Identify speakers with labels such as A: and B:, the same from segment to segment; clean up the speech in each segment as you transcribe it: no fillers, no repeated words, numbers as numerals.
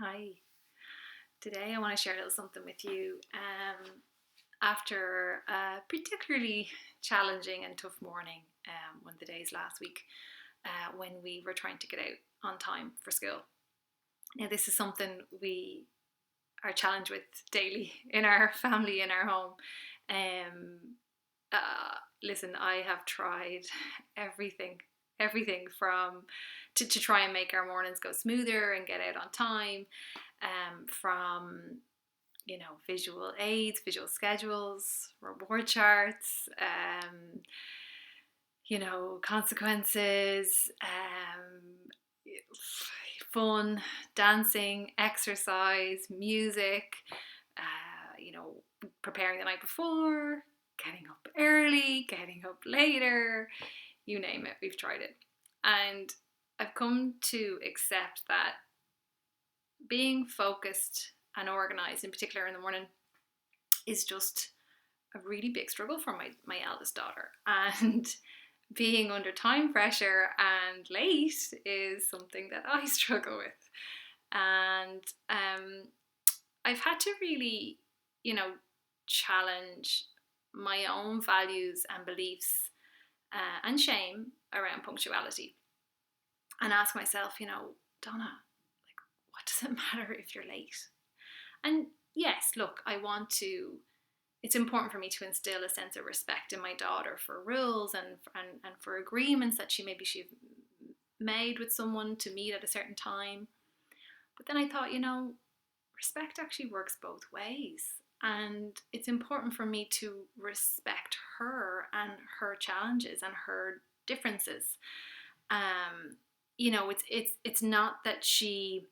A: Hi. Today I want to share a little something with you. After a particularly challenging and tough morning, one of the days last week, when we were trying to get out on time for school. Now, this is something we are challenged with daily in our family, in our home. Um, Listen, I have tried everything, everything from to try and make our mornings go smoother and get out on time. From visual aids, visual schedules, reward charts, consequences, fun, dancing, exercise, music, preparing the night before, getting up early, getting up later, you name it, we've tried it. And I've come to accept that being focused and organized, in particular in the morning, is just a really big struggle for my eldest daughter. And being under time pressure and late is something that I struggle with. And I've had to really, challenge my own values and beliefs and shame around punctuality and ask myself, Donna, what does it matter if you're late? And yes, look, it's important for me to instill a sense of respect in my daughter for rules and for agreements that she made with someone to meet at a certain time. But then I thought, respect actually works both ways. And it's important for me to respect her and her challenges and her differences. It's not that she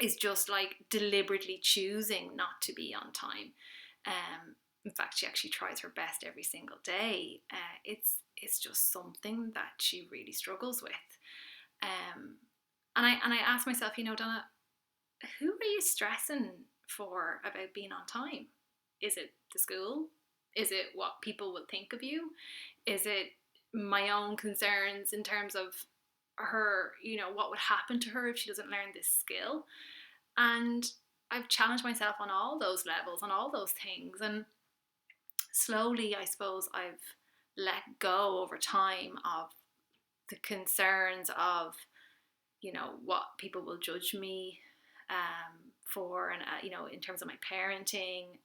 A: is just like deliberately choosing not to be on time. In fact, she actually tries her best every single day. It's just something that she really struggles with. And I ask myself, Donna, who are you stressing for about being on time? Is it the school? Is it what people will think of you? Is it my own concerns in terms of her, what would happen to her if she doesn't learn this skill? And I've challenged myself on all those levels, on all those things. And slowly, I suppose, I've let go over time of the concerns of, what people will judge me for, and, in terms of my parenting,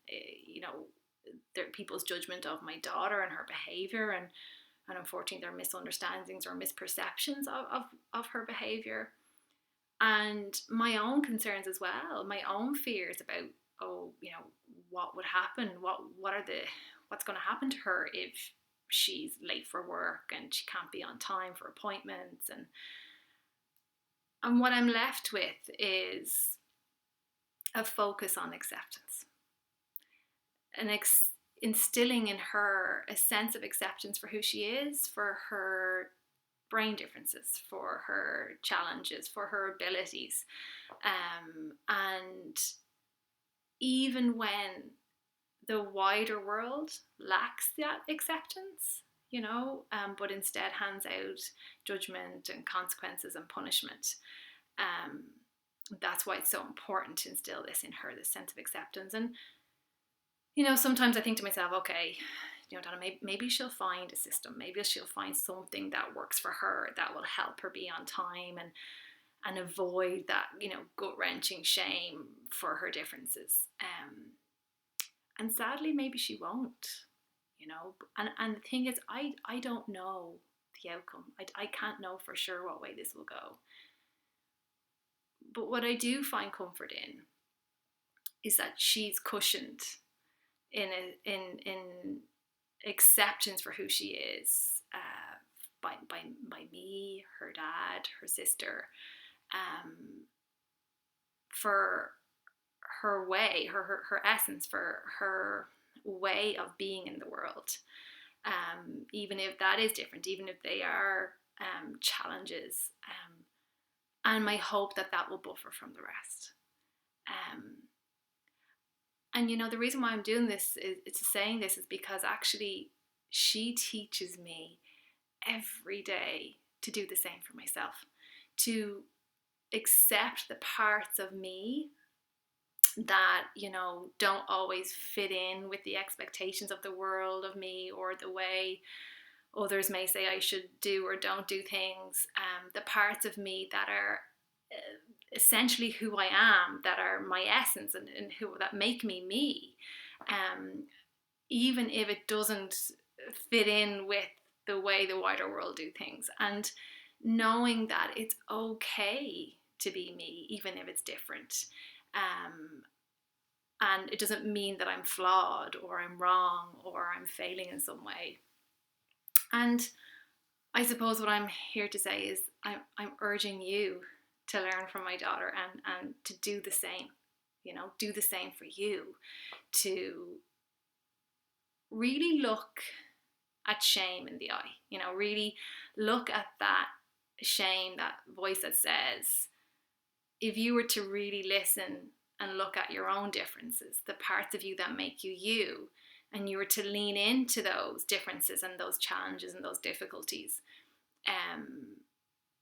A: people's judgment of my daughter and her behaviour, and unfortunately their misunderstandings or misperceptions of her behaviour, and my own concerns as well, my own fears about, what would happen, what's going to happen to her if she's late for work and she can't be on time for appointments, and what I'm left with is a focus on acceptance, and instilling in her a sense of acceptance for who she is, for her brain differences, for her challenges, for her abilities. And even when the wider world lacks that acceptance, but instead hands out judgment and consequences and punishment. That's why it's so important to instill this in her, this sense of acceptance. And, sometimes I think to myself, okay, Donna, maybe she'll find a system. Maybe she'll find something that works for her that will help her be on time and avoid that, gut-wrenching shame for her differences. And sadly, maybe she won't, And the thing is, I don't know the outcome. I can't know for sure what way this will go. But what I do find comfort in is that she's cushioned in acceptance for who she is, by me, her dad, her sister, for her way, her essence, for her way of being in the world, even if that is different, even if they are challenges, and my hope that will buffer from the rest. And the reason why I'm doing this is saying this is because actually she teaches me every day to do the same for myself, to accept the parts of me that, don't always fit in with the expectations of the world of me, or the way others may say I should do or don't do things. The parts of me that are essentially who I am, that are my essence, and who that make me me. Even if it doesn't fit in with the way the wider world do things, and knowing that it's okay to be me, even if it's different. And it doesn't mean that I'm flawed or I'm wrong or I'm failing in some way. And I suppose what I'm here to say is I'm urging you to learn from my daughter, and to do the same. Do the same for you, to really look at shame in the eye. Really look at that shame, that voice that says, if you were to really listen and look at your own differences, the parts of you that make you you, and you were to lean into those differences and those challenges and those difficulties,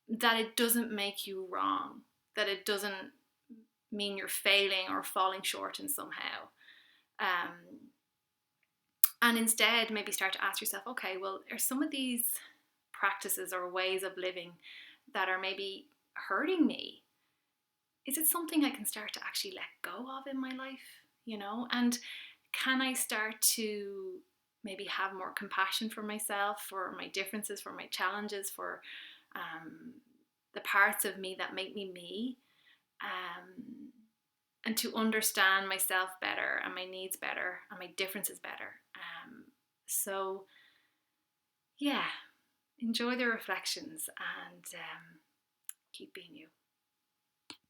A: that it doesn't make you wrong, that it doesn't mean you're failing or falling short in somehow. And instead, maybe start to ask yourself, okay, well, are some of these practices or ways of living that are maybe hurting me, is it something I can start to actually let go of in my life? And can I start to maybe have more compassion for myself, for my differences, for my challenges, for the parts of me that make me me, and to understand myself better, and my needs better, and my differences better. So yeah, enjoy the reflections, and keep being you.